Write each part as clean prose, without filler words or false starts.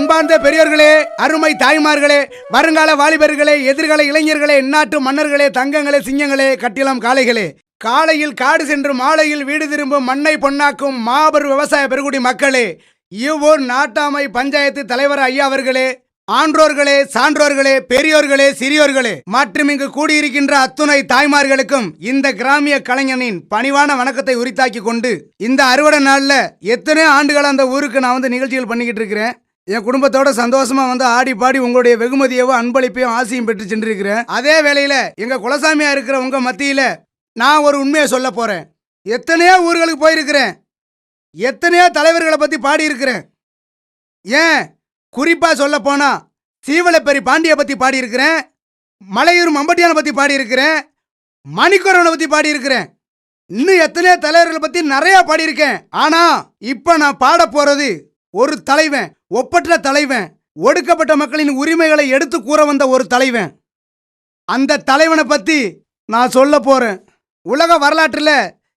அன்பார்ந்த பெரியோர்களே, அருமை தாய்மார்களே, வருங்கால வாலிபர்களே, எதிர்கால இளைஞர்களே, இந்நாட்டு மன்னர்களே, தங்கங்களே, சிங்கங்களே, கட்டிலம் காளைகளே, காலையில் காடு சென்று மாலையில் வீடு திரும்பும் மண்ணை பொன்னாக்கும் மாபெரும் விவசாய பெருங்குடி மக்களே, இவ்வூர் நாட்டாமை பஞ்சாயத்து தலைவர் ஐயா அவர்களே, ஆன்றோர்களே, சான்றோர்களே, பெரியோர்களே, சிறியோர்களே மற்றும் இங்கு கூடியிருக்கின்ற அத்துணை தாய்மார்களுக்கும் இந்த கிராமிய கலைஞனின் பணிவான வணக்கத்தை உரித்தாக்கி கொண்டு, இந்த அறுவடை நாள்ல எத்தனையோ ஆண்டுகள் அந்த ஊருக்கு நான் நிகழ்ச்சிகள் பண்ணிக்கிட்டு இருக்கிறேன். என் குடும்பத்தோட சந்தோஷமா ஆடி பாடி உங்களுடைய வெகுமதியவோ அன்பளிப்பையும் ஆசையும் பெற்று சென்றிருக்கிறேன். அதே வேளையில எங்க குலசாமியா இருக்கிற உங்க மத்தியில நான் ஒரு உண்மையை சொல்ல போறேன். எத்தனையோ ஊர்களுக்கு போயிருக்கிறேன், எத்தனையோ தலைவர்களை பத்தி பாடி இருக்கிறேன். ஏன் குறிப்பா சொல்ல போனா சீவலப்பெரி பாண்டிய பத்தி பாடி இருக்கிறேன், மலையூர் மம்பட்டியான பத்தி பாடி இருக்கிறேன், மணிக்கொரவனை பத்தி பாடி இருக்கிறேன், இன்னும் எத்தனையோ தலைவர்களை பத்தி நிறைய பாடியிருக்கேன். ஆனா இப்ப நான் பாட போறது ஒரு தலைவன், ஒப்பற்ற தலைவன், ஒடுக்கப்பட்ட மக்களின் உரிமைகளை எடுத்து கூற வந்த ஒரு தலைவன். அந்த தலைவனை பத்தி நான் சொல்ல போறேன். உலக வரலாற்றுல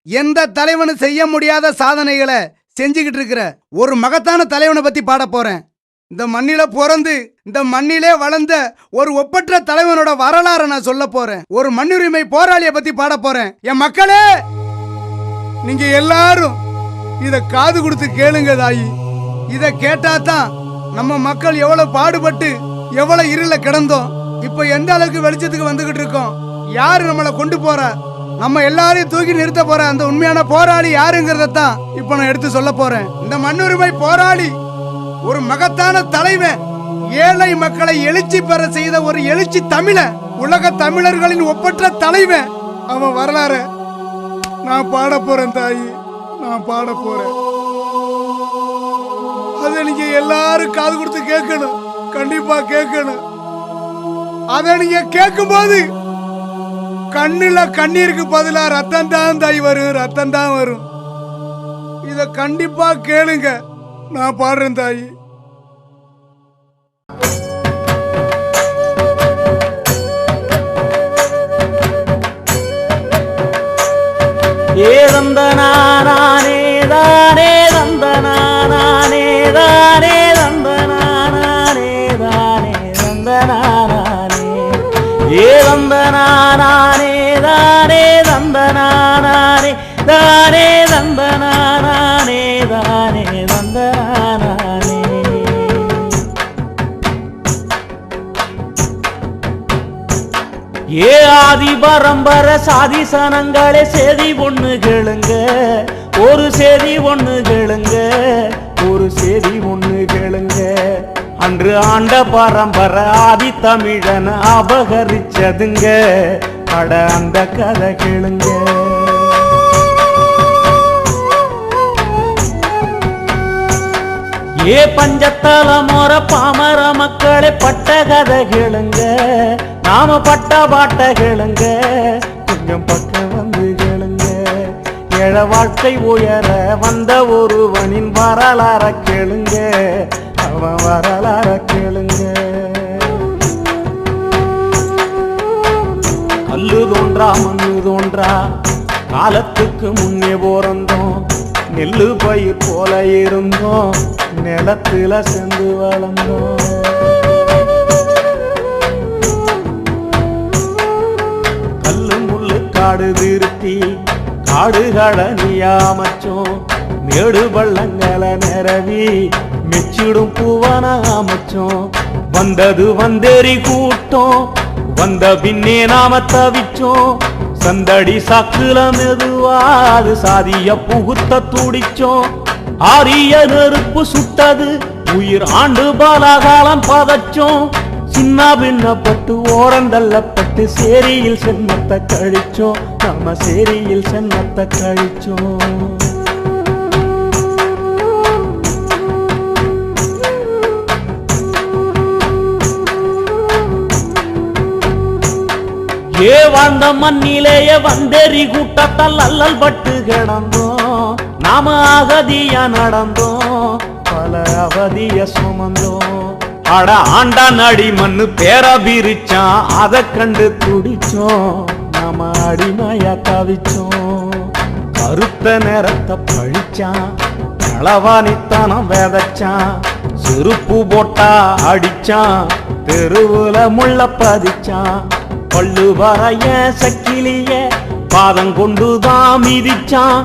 எந்த தலைவனும் செய்ய முடியாத சாதனைகளை செஞ்சுக்கிட்டு இருக்கிற ஒரு மகத்தான தலைவனை பத்தி பாட போறேன். இந்த மண்ணில பிறந்து இந்த மண்ணிலே வளர்ந்த ஒரு ஒப்பற்ற தலைவனோட வரலாறை நான் சொல்ல போறேன். ஒரு மண்ணுரிமை போராளியை பத்தி பாட போறேன். என் மக்களே, நீங்க எல்லாரும் இத காது கொடுத்து கேளுங்க தாயி. இத கேட்டாதான் நம்ம மக்கள் எவ்வளவு பாடுபட்டு எவ்வளவு இருள கிடந்தோம், இப்ப எந்த அளவுக்கு வெளிச்சத்துக்கு வந்துகிட்டு இருக்கோம், யாரு நம்மளை கொண்டு போற, நம்ம எல்லாரையும் தூக்கி நிறுத்த போற அந்த உண்மையான போராளி யாருங்கிறதான் இப்ப நான் எடுத்து சொல்ல போறேன். இந்த மண்ணுரிமை போராளி ஒரு மகத்தான தலைவன், ஏழை மக்களை எழுச்சி பெற செய்த ஒரு எழுச்சி தமிழன், உலக தமிழர்களின் ஒப்பற்ற தலைவன். அவன் வரலாறு நான் பாட போறேன் தாயி, நான் பாட போறேன். அதை நீங்க எல்லாரும் காது கொடுத்து கேட்கணும், கண்டிப்பா கேட்கணும். அதை நீங்க கேட்கும் போது கண்ணுல கண்ணீருக்கு பதிலா ரத்தம் தான் தாய் வரும், ரத்தம் தான் வரும். இத கண்டிப்பா கேளுங்க, நான் பாடுறேன் தாயி. ஏதந்தனானே தானே தந்தனானே தானே தந்தனானே தானே தந்தனானே ஏதந்தனானே தானே தந்தனானே தானே தந்தனானே தானே தந்தனானே. ஏ ஆதி பரம்பர சாதி சனங்களே சேதி ஒண்ணு கேளுங்க, ஒரு சேதி ஒண்ணு கேளுங்க, ஒரு சேதி ஒண்ணு கேளுங்க. அன்று ஆண்ட பரம்பர ஆதி தமிழன் அபகரிச்சதுங்க, அட அந்த கதை கேளுங்க. ஏ பஞ்சத்தல மோர பாமர மக்களே பட்ட கதை கேளுங்க, நாம பட்ட பாட்ட கேளுங்க, கொஞ்சம் பக்கம் வந்து கேளுங்க. ஏழ வாழ்க்கை உயர வந்த ஒருவனின் வரலாற கேளுங்க, அவன் வரலாற கேளுங்க. கல்லு தோன்றா மண்ணு தோன்றா காலத்துக்கு முன்னே போறந்தோம், நெல்லு பயிர் போல இருந்தோம், நிலத்துல சென்று வளர்ந்தோம். கல்லு முள்ளு காடு திருத்தி காடுகளை நீயாமச்சோம், மேடு பள்ளங்களை நிரவி மெச்சிடும் பூவன அமைச்சோம். வந்தது வந்தேறி கூட்டம், வந்த பின்னே நாம தவிச்சோம், சந்தடி சாக்குல மெதுவாது சாதிய புகுத்த துடிச்சோம். ஆரிய நெருப்பு சுட்டது உயிர் ஆண்டு பாலாகாலம் பதச்சோம், சின்ன பின்னப்பட்டு ஓரந்தள்ளப்பட்டு சேரியில் சென்னத்தை கழிச்சோம், நம்ம சேரியில் சென்னத்தை கழிச்சோம். ஏ வாழ்ந்த மண்ணிலேயே வந்தேறி கூட்டத்தால் அல்லல் பட்டு கிடந்தோம், நாம அகதியா நடந்தோம், பல அவதிய சுமந்தோம். அட ஆண்டா நடி மண்ணு பேர பிரிச்சான், அதை கண்டு துடிச்சோம், நாம அடிமையா தவிச்சோம். கருத்த நேரத்தை பழிச்சான், களவாணித்தனம் விதைச்சான், செருப்பு போட்டா அடிச்சான், தெருவுல முள்ள பதிச்சான். பல்லு வரைய சக்கிலிய பாதம் கொண்டுதான் மிதிச்சான்.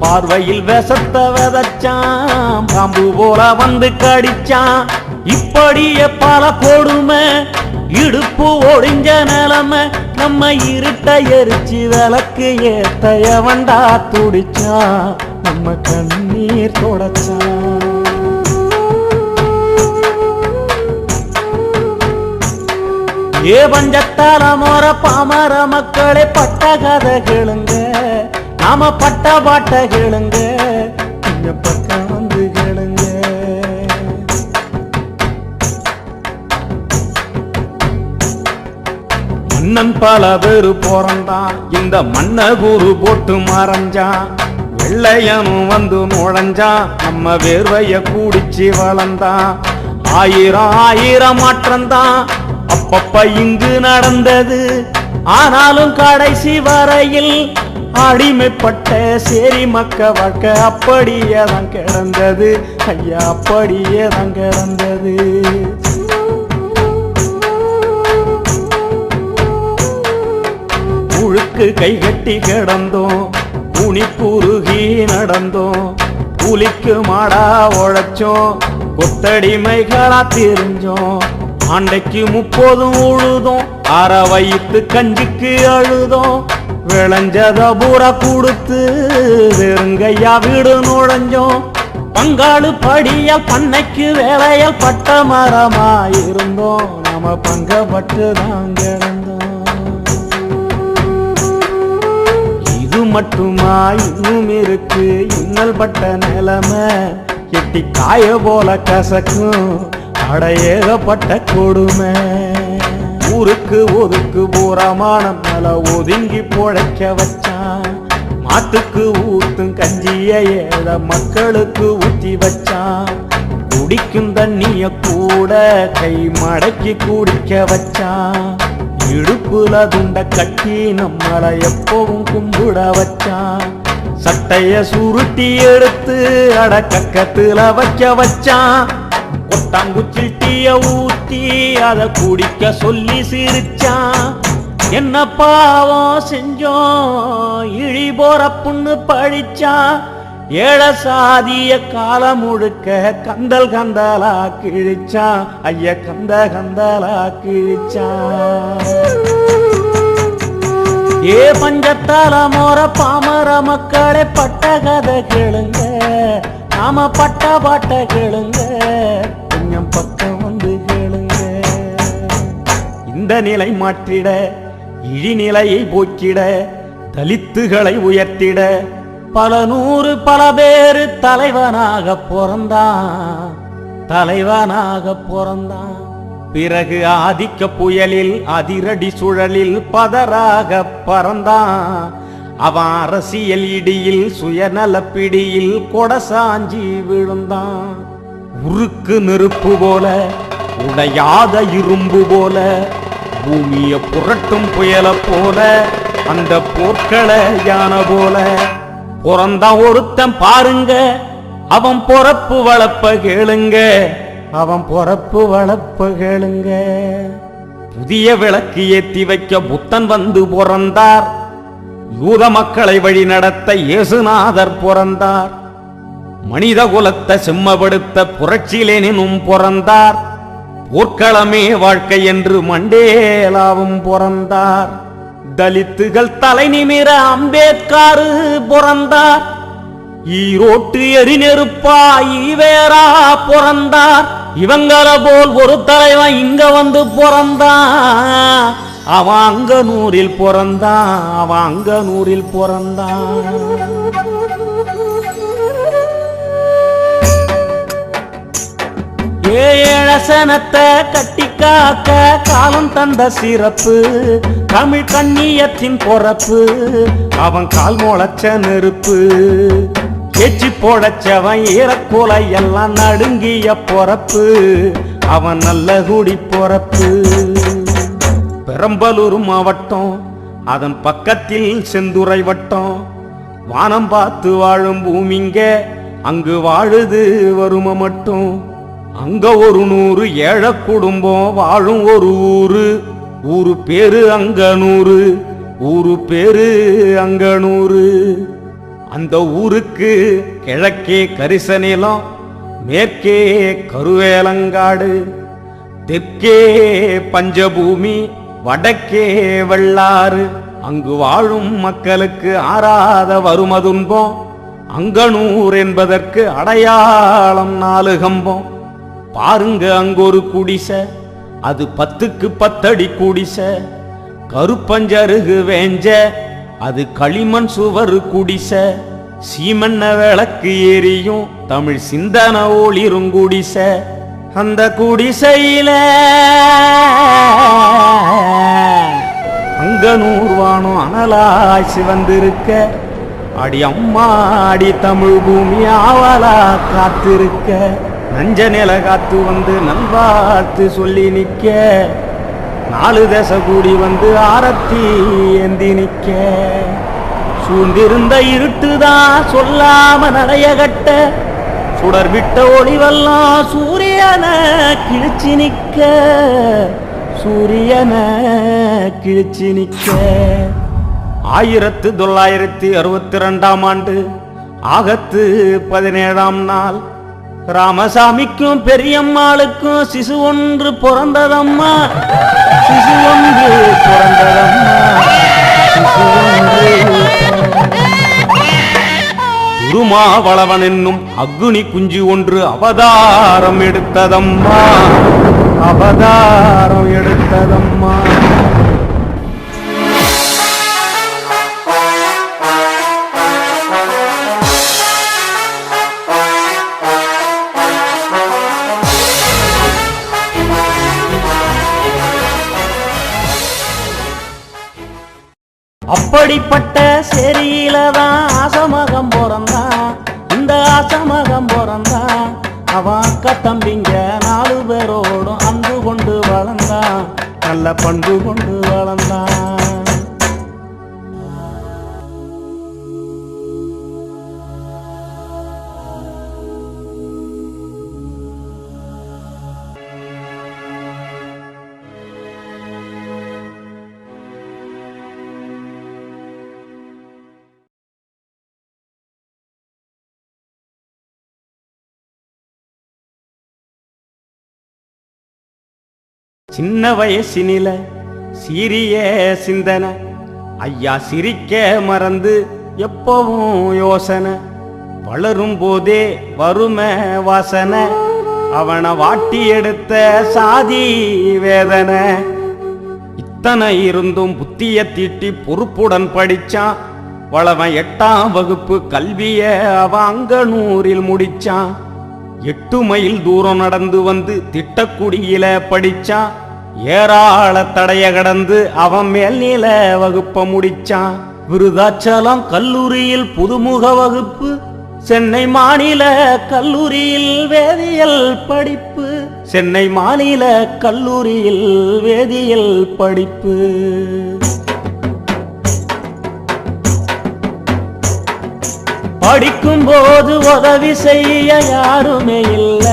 பார்வையில் விஷத்த விதைச்சான், பாம்பு போல வந்து கடிச்சான். இப்படியே பல கொடுமை, இடுப்பு ஒடிஞ்ச நிலைமை. நம்ம இருட்ட எரிச்சு விளக்கு ஏத்தைய வண்டா துடிச்சான், நம்ம கண்ணீர் தொடச்சான். ஏ பஞ்சத்தால மோர பாமர மக்களே பட்ட கதை கேளுங்க, நாம பட்ட பாட்ட கேளுங்க, கொஞ்சம் பக்கம் வந்து கேளுங்க. மன்னன் பல பேரு போறந்தான், இந்த மன்ன குரு போட்டு மறைஞ்சான். வெள்ளையனும் வந்து நுழைஞ்சான், நம்ம வேர்வைய கூடிச்சு வளர்ந்தான். ஆயிரம் ஆயிரம் மாற்றம்தான் அப்பப்ப இங்கு நடந்தது. ஆனாலும் கடைசி வரையில் அடிமைப்பட்ட சேரி மக்க வாழ்க்கை அப்படியே தான் கிடந்தது. ஐயா அப்படியே தான் கிடந்தது. உழுக்கு கைகட்டி கிடந்தோம், உனி குறுகி நடந்தோம். கூலிக்கு மாடா உழைச்சோம், கொத்தடிமைகளா தெரிஞ்சோம். ஆண்டைக்கு 30 உழுதோம், அற வயிற்று கஞ்சிக்கு அழுதோம். விளைஞ்சத பூரா கொடுத்து வெறுங்கையா வீடு நுழைஞ்சோம். பங்காளு படியால் பண்ணைக்கு வேலையால் பட்ட மரமாயிருந்தோம். நாம பங்கப்பட்டு தான் கிடந்தோம். இது மட்டுமா இன்னும் இருக்கு இன்னல் பட்ட நிலைமை. எட்டி காய போல கசக்கும் அடையேகப்பட்ட கொடுமை. ஊருக்கு ஒதுக்கு பூரமான மேல ஒதுங்கி பொழைக்க வச்சான். மாட்டுக்கு ஊத்தும் கஞ்சிய ஏழ மக்களுக்கு ஊத்தி வச்சான். குடிக்கும் தண்ணிய கூட கை மடக்கி குடிக்க வச்சான். இடுப்புல துண்ட கட்டி நம்மளை எப்பவும் கும்பிட வச்சான். சட்டைய சுருட்டி எடுத்து அடக்கத்துல வைக்க வச்சான். கொட்டாங்குச்சில் டீய ஊத்தி அத குடிக்க சொல்லி சிரிச்சான். என்ன பாவம் செஞ்சோம் இழி போற புண்ணு பழிச்சான். ஏழ சாதிய காலம் முழுக்க கந்தல் கந்தலா கிழிச்சான். ஐய கந்த கந்தலா கிழிச்சான். ஏ பஞ்சத்தால மோர பாமர மக்களே பட்ட கதை கேளுங்க, நாம பட்ட பாட்ட கேளுங்க, கொஞ்சம் பக்கம் வந்து கேளுங்க. இந்த நிலை மாற்றிட இழிநிலையை போக்கிட தலித்துகளை உயர்த்திட பல நூறு பல பேரு தலைவனாக பிறந்தான், தலைவனாக பிறந்தான். பிறகு ஆதிக்க புயலில் அதிரடி சுழலில் பதராக பறந்தான். அவன் அரசியல் இடியில் சுயநல பிடியில் கொடசாஞ்சி விழுந்தான். உருக்கு நெருப்பு போல உடையாத இரும்பு போல பூமிய புரட்டும் புயல போல அந்த போர்க்கள யானை போல பிறந்தான் ஒருத்தன் பாருங்க. அவன் பொறப்பு வளப்ப கேளுங்க, அவன் பொறப்பு வளப்ப கேளுங்க. புதிய விளக்கு ஏத்தி வைக்க புத்தன் வந்து பிறந்தார். யூத மக்களை வழி நடத்த இயேசுநாதர் பிறந்தார். மனித குலத்தை செம்மப்படுத்த புரட்சிலேனும் பிறந்தார். போர்க்களமே வாழ்க்கை என்று மண்டேலாவும் பிறந்தார். தலித்துகள் தலை நிமிர அம்பேத்கர் பிறந்தார். ஈரோட்டு எரிநெருப்பா ஈவேரா பிறந்தார். இவங்கள போல் ஒரு தலைவன் இங்க வந்து பிறந்தான். அவன் அங்க நூறில் பிறந்தான், அவன் அங்க நூறில் பிறந்தான். ஏழசனத்தை கட்டி காக்க காலம் தந்த சிறப்பு தமிழ் கண்ணியத்தின் பொறப்பு. அவன் கால் முளைச்ச நெருப்பு ஏச்சி போடச்சவன் ஈரக்கோலை எல்லாம் நடுங்கிய பொறப்பு. அவன் நல்ல குடி பொறப்பு. பெரம்பலூர் மாவட்டம் அதன் பக்கத்தில் செந்துறை வட்டம். வானம் பார்த்து வாழும் பூமிங்க அங்கு வாழுது வறுமை மட்டும். அங்க ஒரு 100 ஏழை குடும்பம் வாழும் ஒரு ஊரு. ஊரு பேரு அங்கனூரு. ஊரு பேரு அங்கனூரு. அந்த ஊருக்கு கிழக்கே கரிச நிலம், மேற்கே கருவேலங்காடு, தெற்கே பஞ்சபூமி, வடக்கே வெள்ளாறு. அங்கு வாழும் மக்களுக்கு ஆறாத வறும துன்பம். அங்கனூர் என்பதற்கு அடையாளம் 4 கம்பம். பாருங்க அங்கொரு குடிசை, அது 10க்கு 10 அடி குடிசை. கருப்பஞ்சருகு வேஞ்ச, அது களிமண் சுவர் குடிசை. சீமண்ண விளக்கு எரியும் தமிழ் சிந்தன ஒளிரும் குடிசை. அந்த குடிசையில அங்கனூர் வானம் அனலாய் சிவந்திருக்க, அடி அம்மா அடி தமிழ் பூமி ஆவலா காத்திருக்க. நஞ்ச நில காத்து வந்து நல்வாழ்த்து சொல்லி நிக்க, 4 தசை கூடி வந்து ஆரத்தி ஏந்தி நிக்க. சூழ்ந்திருந்த இருட்டுதான் சொல்லாம நடைய கட்ட, சுடர் விட்ட ஒளிவெல்லாம் சூரியனை கிழிச்சு நிக்க. சூரியனை கிழிச்சு நிக்க. 1962ஆம் ஆண்டு ஆகத்து 17ஆம் நாள் ராமசாமிக்கும் பெரியம்மாளுக்கும் சிசு ஒன்று பிறந்ததம்மா. சிசு ஒன்று பிறந்ததம்மா. சிசு ஒன்று. திருமாவளவன் என்னும் அக்னி குஞ்சு ஒன்று அவதாரம் எடுத்ததம்மா. அவதாரம் எடுத்ததம்மா. அப்படிப்பட்ட செரியில தான் ஆசமகம் பிறந்தான். இந்த ஆசமகம் பிறந்தான். அவன் அக்க தம்பிங்க 4 பேரோடும் அன்பு கொண்டு வளர்ந்தான். நல்ல பண்பு கொண்டு வளர்ந்தான். சின்ன வயசினில சீரிய சிந்தனை, ஐயா சிரிக்க மறந்து எப்பவும் யோசனை. வளரும் போதே வறுமை வாசனை, அவனை வாட்டி எடுத்த சாதி வேதனை. இத்தனை இருந்தும் புத்திய தீட்டி பொறுப்புடன் படிச்சான். வளவன் 8ஆம் வகுப்பு கல்விய அவன் அங்கனூரில் முடிச்சான். 8 மைல் தூரம் நடந்து வந்து திட்டக்குடியில படிச்சான். ஏராள தடைய கடந்து அவன் மேல்நில வகுப்ப முடிச்சான். விருதாச்சலம் கல்லூரியில் புதுமுக வகுப்பு, சென்னை மாநில கல்லூரியில் வேதியியல் படிப்பு. சென்னை மாநில கல்லூரியில் வேதியியல் படிப்பு. படிக்கும் போது உதவி செய்ய யாருமே இல்ல.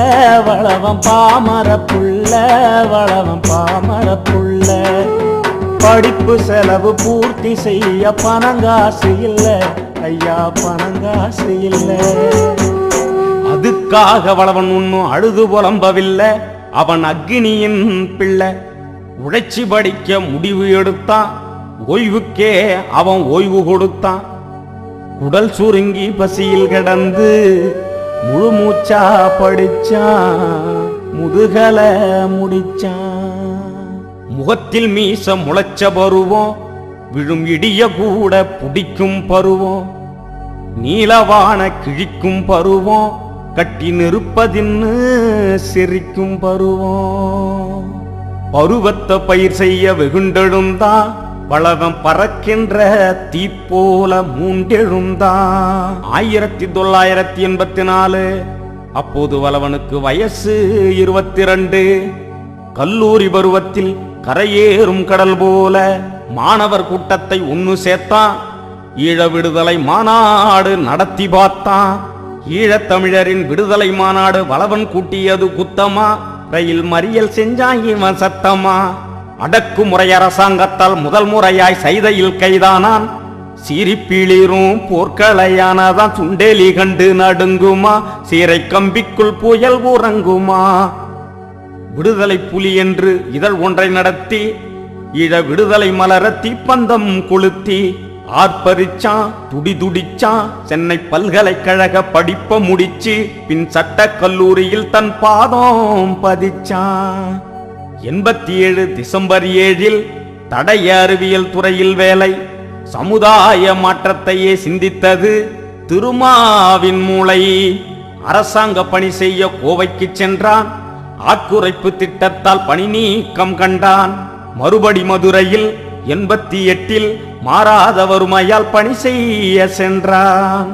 வளவன் பாமர புள்ள, வளவன் பாமர புள்ள. படிப்பு செலவு பூர்த்தி செய்ய பணங்காசு இல்ல, ஐயா பணங்காசு இல்ல. அதுக்காக வளவன் ஒன்னும் அழுது புலம்பவில்லை. அவன் அக்னியின் பிள்ளை. உழைச்சி படிக்க முடிவு எடுத்தான். ஓய்வுக்கே அவன் ஓய்வு கொடுத்தான். உடல் சுருங்கி பசியில் கிடந்து முழு மூச்சா படிச்சான். முதுகல முடிச்சான். முகத்தில் மீச முளைச்ச பருவம், விழும் இடிய கூட புடிக்கும் பருவம். நீலவான கிழிக்கும் பருவம், கட்டி நிறுப்பதின்னு சிரிக்கும் பருவம். பருவத்தை பயிர் செய்ய வெகுண்டெழுந்தான். வளவன் பறக்கின்ற தீப்போல மூண்டெழுந்தான். 1984. அப்போது வளவனுக்கு வயசு 22. கல்லூரி பருவத்தில் கரையேறும் கடல் போல மாணவர் கூட்டத்தை ஒன்னு சேர்த்தான். ஈழ விடுதலை மாநாடு நடத்தி பார்த்தான். ஈழத்தமிழரின் விடுதலை மாநாடு வளவன் கூட்டியது குத்தமா, ரயில் மறியல் செஞ்சான் இவன் சத்தமா. அடக்குமுறை அரசாங்கத்தால் முதல் முறையாய் சைதையில் கைதானான். சீரிப்பீளிரும் போர்க்களையானதான் சுண்டேலி கண்டு நடுங்குமா, சீரை கம்பிக்குள் புயல் உறங்குமா. விடுதலை புலி என்று இதழ் ஒன்றை நடத்தி ஈழ விடுதலை மலர தீப்பந்தம் கொளுத்தி ஆர்ப்பரிச்சான், துடிச்சான். சென்னை பல்கலைக்கழக படிப்ப முடிச்சு பின் சட்ட கல்லூரியில் தன் பாதம் பதிச்சான். 87 டிசம்பர் 7 தடய அறிவியல் துறையில் வேலை. சமுதாய மாற்றத்தையே சிந்தித்தது திருமாவின் மூளை. அரசாங்க பணி செய்ய கோவைக்கு சென்றான். ஆட்குறைப்பு திட்டத்தால் பணி நீக்கம் கண்டான். மறுபடி மதுரையில் 88 மாறாத வறுமையால் பணி செய்ய சென்றான்.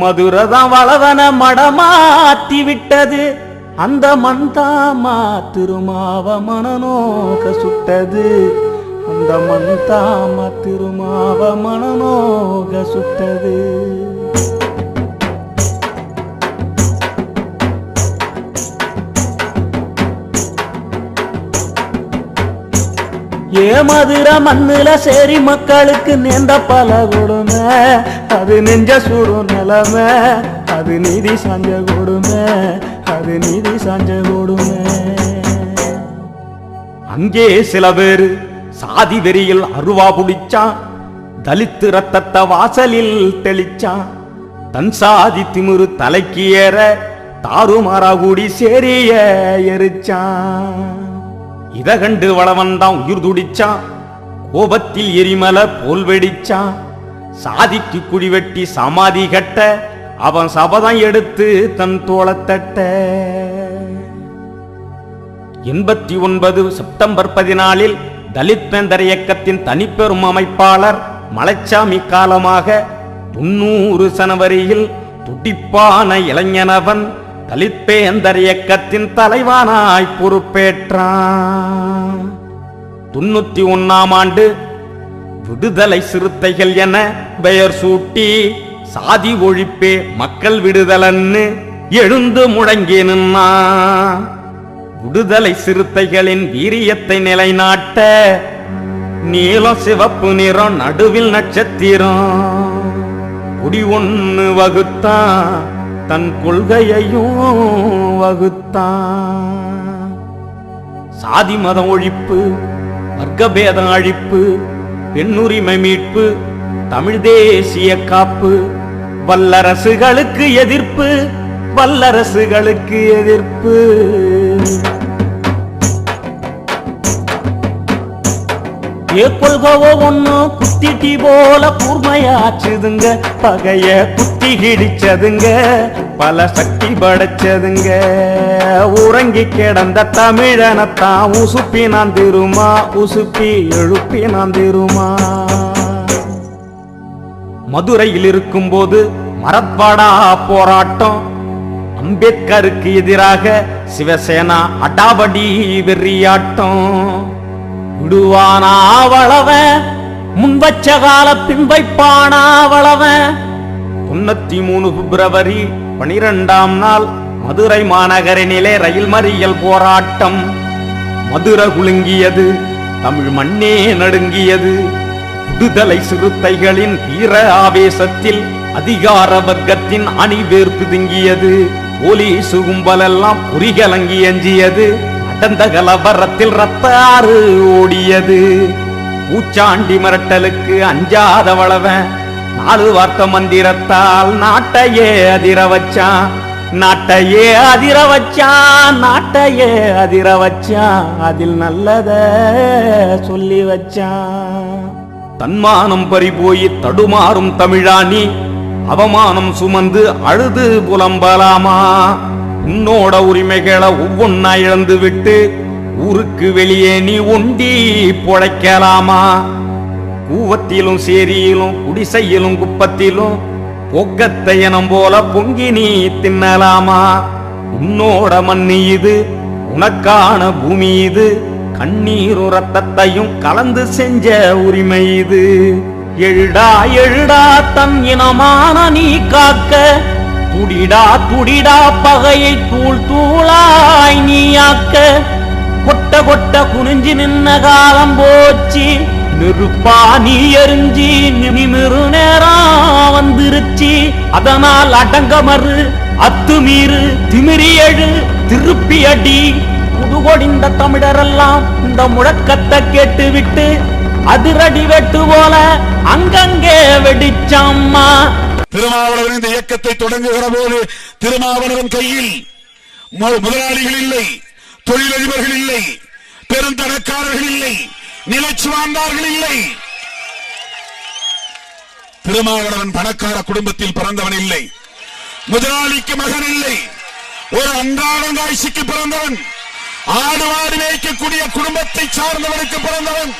மதுரதான் வளவன மடமாத்தி விட்டது, அந்த மண்தாமா திருமாவ மனநோக சுட்டது, அந்த மண்தாமா திருமாவ மனநோக சுட்டது. மதுரை மண்ணுல சேரி மக்களுக்கு நேர்ந்த பல கொடுமை, அது நெஞ்ச சுடும் நிலைமை, அது நீதி சாஞ்ச கொடுமை, அது நீதி சாஞ்ச கொடுமை. அங்கே சில பேரு சாதி வெறியில் அருவா புடிச்சான். தலித்து ரத்தத்தை வாசலில் தெளிச்சான். தன் சாதி திமிரு தலைக்கு ஏற தாறுமாறா கூடி சேரிய எரிச்சான். இத கண்டு வளவன் தான் உயிர் துடிச்சான். கோபத்தில் எரிமலை போல் வெடிச்சான். சாதிக்கு குடி வெட்டி சமாதி கட்ட அவன் சபதம் எடுத்து தன் தோளத்தட்ட. 89 செப்டம்பர் 14 தலித் வேந்தர் இயக்கத்தின் தனிப்பெரும் அமைப்பாளர் மலைச்சாமி காலமாக 90 ஜனவரியில் துடிப்பான இளைஞனவன் தலித் வேந்தர் இயக்கத்தின் தலைவனாய் பொறுப்பேற்றான். 91ஆம் ஆண்டு விடுதலை சிறுத்தைகள் என பெயர் சூட்டி சாதி ஒழிப்பே மக்கள் விடுதலன்னு எழுந்து முழங்கி நின்னா. விடுதலை சிறுத்தைகளின் வீரியத்தை நிலைநாட்ட நீலம் சிவப்பு நிறம் நடுவில் நட்சத்திரம் குடி ஒன்று வகுத்தான், தன் கொள்கையையும் வகுத்தான். சாதி மத ஒழிப்பு, வர்க்கபேத அழிப்பு, பெண்ணுரிமை மீட்பு, தமிழ் தேசிய காப்பு, வல்லரசுகளுக்கு எதிர்ப்பு, வல்லரசுகளுக்கு எதிர்ப்பு. கொள்கவோ ஒண்ணு குத்திட்டி போல கூர்மையாச்சுதுங்க, பகைய குத்தி கிடிச்சதுங்க, பல சக்தி படைச்சதுங்க. உறங்கி கிடந்த தமிழனத்தான் உசுப்பி நான் திருமா, உசுப்பி எழுப்பி நான் திருமா. மதுரையில் இருக்கும் போது மரத்வாடா போராட்டம். அம்பேத்கருக்கு எதிராக சிவசேனா அடாவடி வெறியாட்டம். விடுவானா வளவன், முன்வச்ச கால பின்வைப்பானா வளவன். 93 பிப்ரவரி 12ஆம் நாள் மதுரை மாநகரினிலே ரயில் மறியல் போராட்டம். மதுரை குலுங்கியது, தமிழ் மண்ணே நடுங்கியது. விடுதலை சிறுத்தைகளின் வீர ஆவேசத்தில் அதிகார வர்க்கத்தின் அணிவேர் பிதுங்கியது. போலீசு கும்பலெல்லாம் குறிகலங்கி எஞ்சியது. நடந்த கலவரத்தில் ரத்த ஆறு ஓடியது. பூச்சாண்டி மிரட்டலுக்கு அஞ்சாத வளவன் 4 வார்த்தை மந்திரத்தால் நாட்டையே அதிர வச்சான், நாட்டையே அதிர வச்சான், நாட்டையே அதிர வச்சான். அதில் நல்லத சொல்லி வச்சான். தன்மானம் பறிபோய் தடுமாறும் தமிழானி அவமானம் சுமந்து அழுது புலம்பலாமா? உன்னோட உரிமைகளை ஒவ்வொன்னா இழந்து விட்டு ஊருக்கு வெளியே நீ ஒண்டி பொழைக்கலாமா? கூவத்திலும் சேரியிலும் குடிசையிலும் குப்பத்திலும் பொக்கத்தை எனம் போல பொங்கி நீ தின்னலாமா? உன்னோட மண்ணு இது, உனக்கான பூமி இது, கண்ணீரும் ரத்தத்தையும் கலந்து செஞ்ச உரிமை இது. எழுடா எழுடா தன் இனமான நீ காக்க, துடிடா துடிடா பகையை தூள் தூளாய் நீயாக்க கொட்ட கொட்ட குனிஞ்சு நின்ன காலம் போச்சு நெருப்பா நீ எரிஞ்சி நிமிரு நேரம் வந்துருச்சு அதனால் அடங்கமறு அத்துமீறு திமிரி எழு திருப்பி அடி புதுகொடிந்த தமிழரெல்லாம் இந்த முழக்கத்தை கேட்டுவிட்டு அதிரடி வெட்டு போல அங்கங்கே வெடிச்சம்மா. திருமாவளவன் இந்த இயக்கத்தை தொடங்குகிற போது திருமாவளவன் கையில் முதலாளிகள் இல்லை, தொழிலதிபர்கள் இல்லை, பெருந்தனக்காரர்கள் இல்லை, நிலச்சுவார்ந்தார்கள் இல்லை. திருமாவளவன் பணக்கார குடும்பத்தில் பிறந்தவன் இல்லை, முதலாளிக்கு மகன் இல்லை, ஒரு அன்றாடங்காய்ச்சிக்கு பிறந்தவன், ஆடு ஆடு மேய்க்கக்கூடிய குடும்பத்தை சார்ந்தவனுக்கு பிறந்தவன்,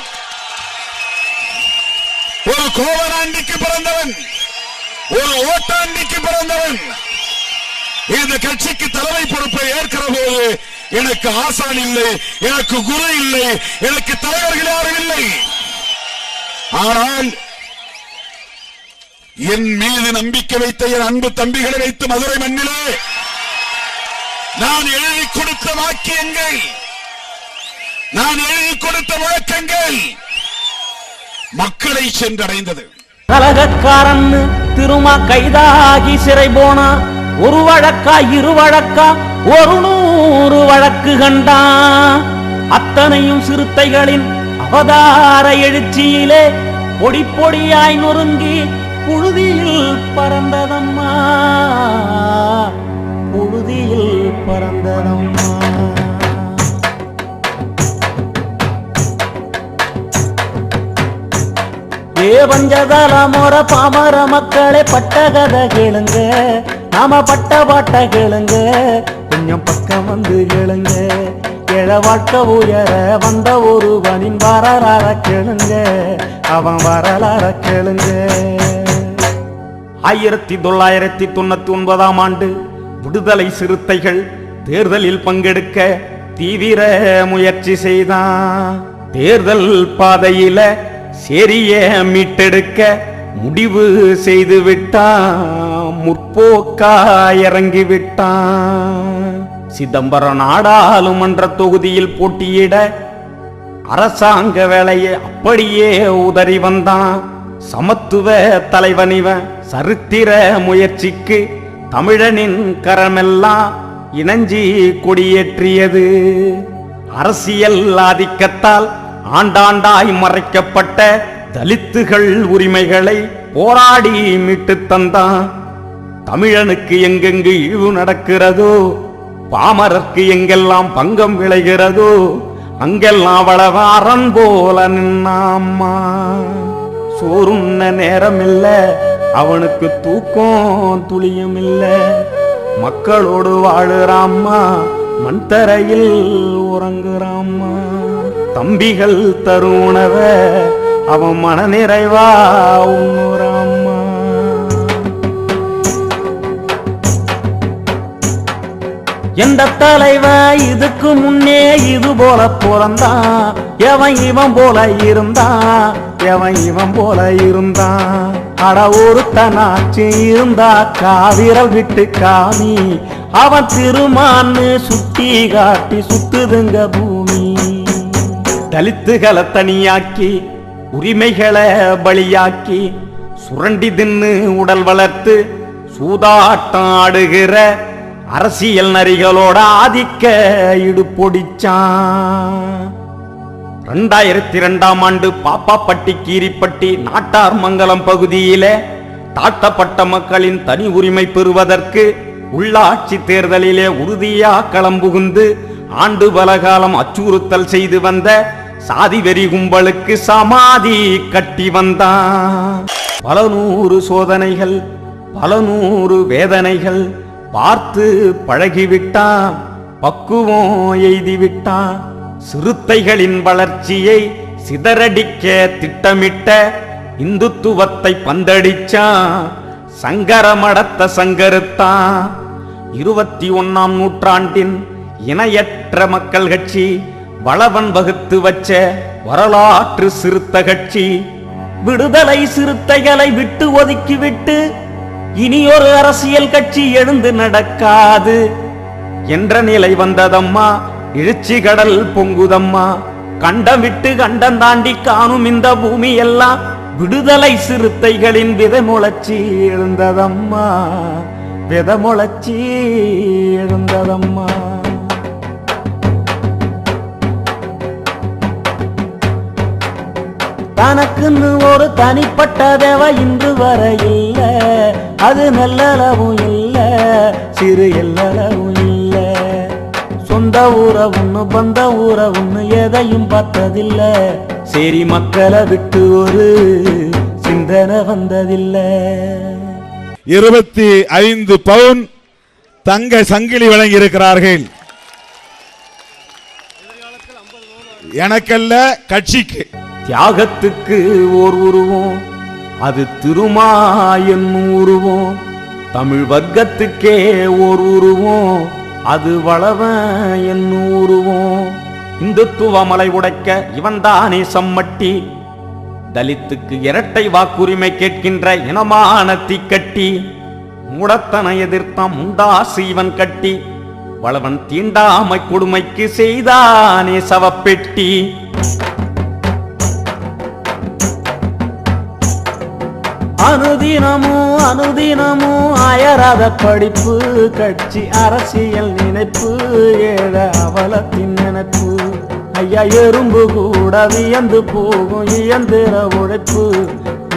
ஒரு கோவனாண்டிக்கு பிறந்தவன், ஒரு ஓட்டாண்டிக்கு பிறந்தவன். இந்த கட்சிக்கு தலைமை பொறுப்பை ஏற்கிற போது எனக்கு ஆசான் இல்லை, எனக்கு குரு இல்லை, எனக்கு தலைவர்கள் யாரும் இல்லை. ஆனால் என் மீது நம்பிக்கை வைத்த என் அன்பு தம்பிகளை வைத்து மதுரை மண்ணிலே நான் எழுதி கொடுத்த வாக்கியங்கள், நான் எழுதி கொடுத்த முழக்கங்கள் மக்களை சென்றடைந்தது. கலகக்காரன் திருமா கைதாகி சிறை போனா ஒரு வழக்கா இரு வழக்கா 100 வழக்கு கண்டா அத்தனையும் சிறுத்தைகளின் அவதார எழுச்சியிலே பொடி பொடியாய் நொறுங்கி புழுதியில் பறந்ததம்மா, புழுதியில் பறந்ததம்மா. பஞ்சதல மோர பாமர மக்களே பட்ட கதை கேளுங்க, நாம பட்ட பாட்ட கேளுங்க, கொஞ்சம் பக்கம் வந்து கேளுங்க. ஏழ வாழ்க்கை உயர வந்த ஒருவனின் வரலாற கேளுங்க, அவன் வரலாற கேளுங்க. 1999 ஆண்டு விடுதலை சிறுத்தைகள் தேர்தலில் பங்கெடுக்க தீவிர முயற்சி செய்தான். தேர்தல் பாதையில சேரிய மீட்டெடுக்க முடிவு செய்து விட்டான், முற்போக்கா இறங்கி விட்டான். சிதம்பரம் நாடாளுமன்ற தொகுதியில் போட்டியிட அரசாங்க வேலையை அப்படியே உதறி வந்தான். சமத்துவ தலைவனிவன் சரித்திர முயற்சிக்கு தமிழனின் கரமெல்லாம் இணைஞ்சி கொடியேற்றியது. அரசியல் ஆதிக்கத்தால் ஆண்டாண்டாய் மறைக்கப்பட்ட தலித்துகள் உரிமைகளை போராடி மீட்டு தந்தான். தமிழனுக்கு எங்கெங்கு இழிவு நடக்கிறதோ, பாமரர்க்கு எங்கெல்லாம் பங்கம் விளைகிறதோ, அங்கெல்லாம் வளவாரன் போல நின்னாம்மா. சோறுண்ண நேரம் இல்ல, அவனுக்கு தூக்கம் துளியும் இல்ல, மக்களோடு வாழுறாம்மா, மண் தரையில் உறங்குறாம்மா. தம்பிகள் தருணவ அவன் மன நிறைவா உண்ணுறாம்மா. எந்த தலைவன் இதுக்கு முன்னே இது போல பிறந்தான், எவன் இவன் போல இருந்தான், எவன் இவன் போல இருந்தான். அட ஒருத்தனாச்சு இருந்தா காவிரல் விட்டு காமி, அவன் திருமான்னு சுட்டி காட்டி சுத்துதுங்க பூமி. தலித்துகளை தனியாக்கி உரிமைகளை பலியாக்கி சுரண்டி தின்னு உடல் வளர்த்து சூதாட்டம் ஆடுகிற அரசியல் நரிகளோட ஆதிக்க இடுபொடிச்சான். 2002 ஆண்டு பாப்பாப்பட்டி கீரிப்பட்டி நாட்டார் மங்கலம் பகுதியில தாழ்த்தப்பட்ட மக்களின் தனி உரிமை பெறுவதற்கு உள்ளாட்சி தேர்தலிலே உறுதியா களம்புகுந்து ஆண்டு பலகாலம் அச்சுறுத்தல் செய்து வந்த சாதி வெறி கும்பலுக்கு சமாதி கட்டி வந்தான். பல நூறு சோதனைகள், பல நூறு வேதனைகள் பார்த்து பழகிவிட்டான், பக்குவம் எய்திவிட்டான். சிறுத்தைகளின் வளர்ச்சியை சிதறடிக்க திட்டமிட்ட இந்துத்துவத்தை பந்தடிச்சான், சங்கரமடத்த சங்கருத்தான். 21ஆம் நூற்றாண்டின் இணையற்ற மக்கள் கட்சி, வளவன் வகுத்து வச்ச வரலாற்று சிறுத்த கட்சி. விடுதலை சிறுத்தைகளை விட்டு ஒதுக்கிவிட்டு இனி ஒரு அரசியல் கட்சி எழுந்து நடக்காது என்ற நிலை வந்ததம்மா. இழுச்சி கடல் பொங்குதம்மா. கண்டம் விட்டு கண்டம் தாண்டி காணும் இந்த பூமி எல்லாம் விடுதலை சிறுத்தைகளின் விதமுளச்சி எழுந்ததம்மா. விதமுளச்சி எழுந்ததம்மா. தனக்குன்னு ஒரு தனிப்பட்ட தேவை இன்று வர இல்ல. அது நல்லளவும் இல்ல, சிறு எல்லளவும் இல்ல. சொந்த உறவுன்னு பந்த உறவுன்னு எதையும் பார்த்ததில்ல. சரி மக்களை விட்டு ஒரு சிந்தனை வந்ததில்லை. 25 பவுன் தங்க சங்கிலி வழங்கி இருக்கிறார்கள். எனக்கல்ல, கட்சிக்கு. தியாகத்துக்கு ஓர் உருவம், அது திருமா என்னும் உருவம். தமிழ் வர்க்கத்துக்கே ஓர் உருவம், அது வளவன் என்னும் உருவம். இந்துத்துவ மலை உடைக்க இவன் தானே சம்மட்டி. தலித்துக்கு இரட்டை வாக்குரிமை கேட்கின்ற இனமான தீக்கட்டி. மூடத்தனை எதிர்த்தான் முண்டாசு இவன் கட்டி. வளவன் தீண்டாமை கொடுமைக்கு செய்தானே சவப்பெட்டி. அனுதினமும் அனுதினமும் அயராத படிப்பு, கட்சி அரசியல் நினைப்பு, ஏழ அவலத்தின் நினைப்பு. ஐயா எறும்பு கூட வியந்து போகும் இயந்திர உழைப்பு,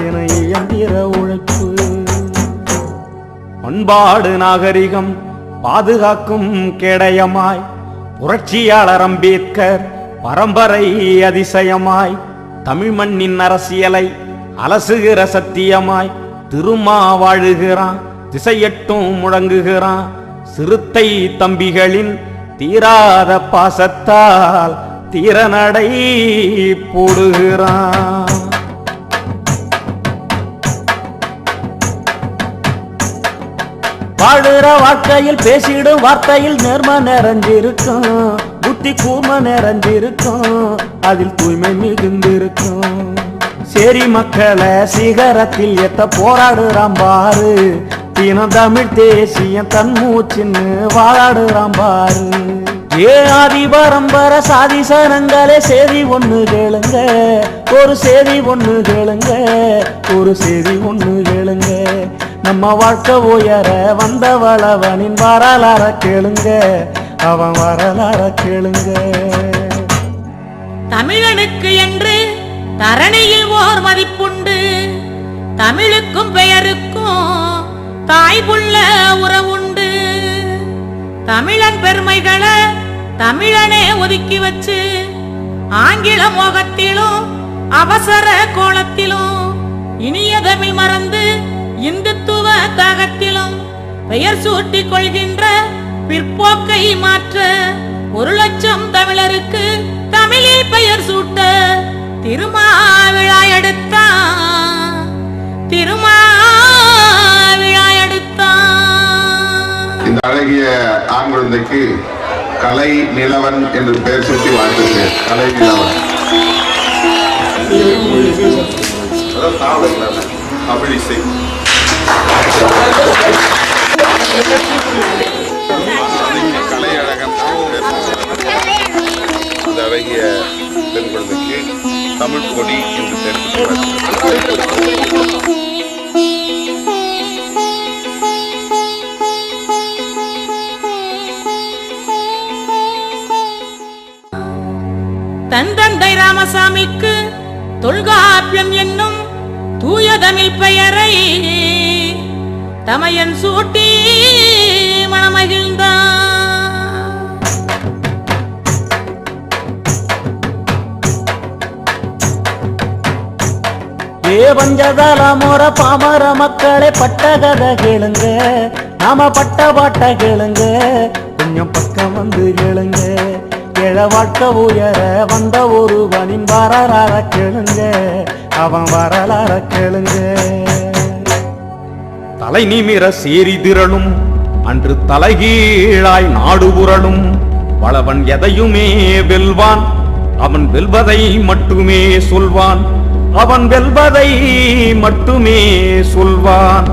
என இயந்திர உழைப்பு. பண்பாடு நாகரிகம் பாதுகாக்கும் கேடயமாய் புரட்சியாளர் அம்பேத்கர் பரம்பரை அதிசயமாய் தமிழ் மண்ணின் அரசியலை அலசுகிற சத்தியமாய் திருமா வாழுகிறான், திசையட்டும் முழங்குகிறான். சிறுத்தை தம்பிகளின் தீராத பாசத்தால் தீரநடை போடுகிறான். வாழுற வாழ்க்கையில் பேசிடும் வார்த்தையில் நேர்ம நிறைஞ்சிருக்கும், புத்தி கூர்ம நிறைஞ்சிருக்கும், அதில் தூய்மை மிகுந்திருக்கும். சரி மக்களை சிகரத்தில் எத்த போராடுறான் பாரு, தினம் தமிழ் தேசியம் தன் மூச்சின்னு வாழாடுறான் பாரு. ஏ ஆதி பரம்பர சாதி சனங்களே செய்தி ஒண்ணு கேளுங்க, ஒரு செய்தி ஒண்ணு கேளுங்க, ஒரு செய்தி ஒண்ணு கேளுங்க. நம்ம வாழ்க்கை உயர வந்த வளவனின் வரலாற கேளுங்க, அவன் வரலாற கேளுங்க. தமிழனுக்கு என்று தரணியில் ஓர் மதிப்புண்டு, தமிழுக்கும் பெயருக்கும் தாய் புள்ள உறவுண்டு. தமிழன் பெருமைகளை தமிழனே ஒதுக்கி வச்சு ஆங்கில மோகத்திலும் அவசர கோலத்திலும் இனிய தமிழ் மறந்து இந்துத்துவ தாகத்திலும் பெயர் சூட்டிக் கொள்கின்ற பிற்போக்கை மாற்ற 1,00,000 தமிழருக்கு தமிழில் பெயர் சூட்ட திருமாவிழா எடுத்தான், திருமாவிழா எடுத்தான். இந்த அழகிய ஆண் குழந்தைக்கு கலை நிலவன் என்று பெயர் சூட்டி வாழ்த்துகிறேன். கலை நிலவன் தமிழ் இசை கலை அழகன். அந்த அழகிய பெண் குழந்தைக்கு தமிழ் கொடி என்று பெயர் தந்தை ராமசாமிக்கு தொல்காப்பியம் என்னும் தூய தமிழ் பெயரை தமையன் சூட்டி மனமகிழ்ந்தான். ஏ பஞ்சதல முற பாமர மக்களே பட்ட கதை கேளுங்க, நாம பட்ட பாட்ட கேளுங்க, கொஞ்சம் பக்கம் வந்து கேளுங்க. ஏழ வாழ்க்கை உயர வந்த ஒருவனின் வரலாற கேளுங்க, அவன் வரலாற கேளுங்க. தலை நிமிர சேரி திரளும் அன்று தலைகீழாய் நாடு புரளும். வளவன் எதையுமே வெல்வான், அவன் வெல்வதை மட்டுமே சொல்வான், அவன் வெல்வதை மட்டுமே சொல்வான்.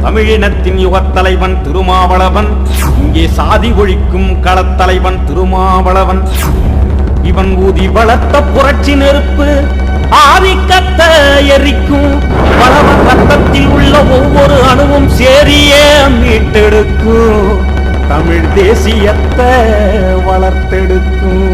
தமிழினத்தின் யுகத்தலைவன் திருமாவளவன், இங்கே சாதி ஒழிக்கும் களத்தலைவன் திருமாவளவன். இவன் ஊதி வளர்த்த புரட்சி நெருப்பு ஆதிக்கத்தை எரிக்கும். வளவன் ரத்தத்தில் உள்ள ஒவ்வொரு அணுவும் சேரியே மீட்டெடுக்கும். தமிழ் தேசியத்தை வளர்த்தெடுக்கும்.